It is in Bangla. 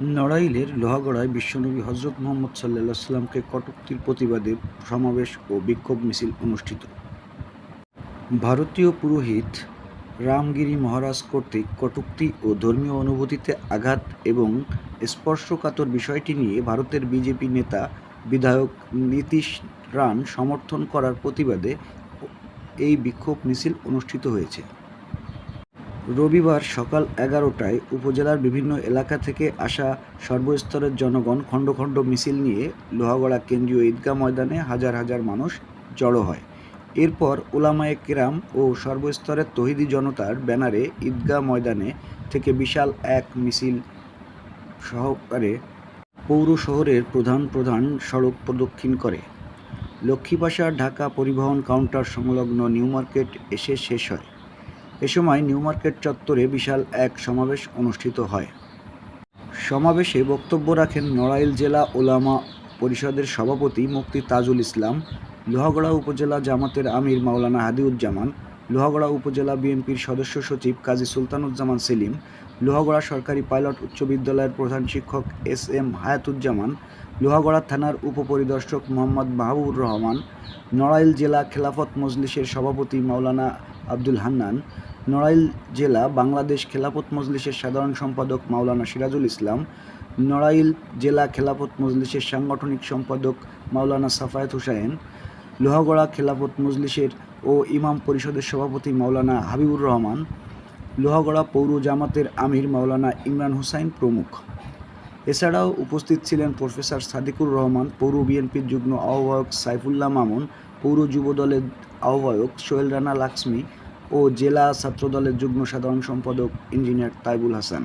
নড়াইলের লোহাগড়ায় বিশ্বনবী হজরত মুহাম্মদ সাল্লাল্লাহু আলাইহি সাল্লামকে কটূক্তির প্রতিবাদে সমাবেশ ও বিক্ষোভ মিছিল অনুষ্ঠিত। ভারতীয় পুরোহিত রামগিরি মহারাজ কর্তৃক কটূক্তি ও ধর্মীয় অনুভূতিতে আঘাত এবং স্পর্শকাতর বিষয়টি নিয়ে ভারতের বিজেপি নেতা বিধায়ক নীতীশ রান সমর্থন করার প্রতিবাদে এই বিক্ষোভ মিছিল অনুষ্ঠিত হয়েছে। রবিবার সকাল ১১টায় উপজেলার বিভিন্ন এলাকা থেকে আসা সর্বস্তরের জনগণ খণ্ড খণ্ড মিছিল নিয়ে লোহাগড়া কেন্দ্রীয় ঈদগাহ ময়দানে হাজার হাজার মানুষ জড়ো হয়। এরপর উলামায়ে কেরাম ও সর্বস্তরের তৌহিদি জনতার ব্যানারে ঈদগাহ ময়দানে থেকে বিশাল এক মিছিল সহকারে পৌর শহরের প্রধান প্রধান সড়ক প্রদক্ষিণ করে লক্ষ্মীপাশা ঢাকা পরিবহন কাউন্টার সংলগ্ন নিউ মার্কেট এসে শেষ হয়। এ সময় নিউ মার্কেট চত্বরে বিশাল এক সমাবেশ অনুষ্ঠিত হয়। সমাবেশে বক্তব্য রাখেন নড়াইল জেলা ওলামা পরিষদের সভাপতি মুফতি তাজুল ইসলাম, লোহাগড়া উপজেলা জামাতের আমির মাওলানা হাদিউজ্জামান, লোহাগড়া উপজেলা বিএনপির সদস্য সচিব কাজী সুলতানুজ্জামান সেলিম, লোহাগড়া সরকারি পাইলট উচ্চ বিদ্যালয়ের প্রধান শিক্ষক এস.এম. হায়াতুজ্জামান, লোহাগড়া থানার উপপরিদর্শক মোহাম্মদ মাহবুবুর রহমান, নড়াইল জেলা খেলাফত মজলিসের সভাপতি মাওলানা আব্দুল হান্নান, নড়াইল জেলা বাংলাদেশ খেলাফত মজলিসের সাধারণ সম্পাদক মাওলানা সিরাজুল ইসলাম, নড়াইল জেলা খেলাফত মজলিসের সাংগঠনিক সম্পাদক মাওলানা সাফায়েত হুসাইন, লোহাগড়া খেলাফত মজলিসের ও ইমাম পরিষদের সভাপতি মাওলানা হাবিবুর রহমান, লোহাগড়া পৌর জামাতের আমির মাওলানা ইমরান হুসাইন প্রমুখ। এছাড়াও উপস্থিত ছিলেন প্রফেসর সাদিকুর রহমান, পৌর বিএনপির যুগ্ম আহ্বায়ক সাইফুল্লাহ মামুন, পৌর যুবদলের আহ্বায়ক সোহেল রানা লাক্সমি ও জেলা ছাত্রদলের যুগ্ম সাধারণ সম্পাদক ইঞ্জিনিয়ার তাইবুল হাসান।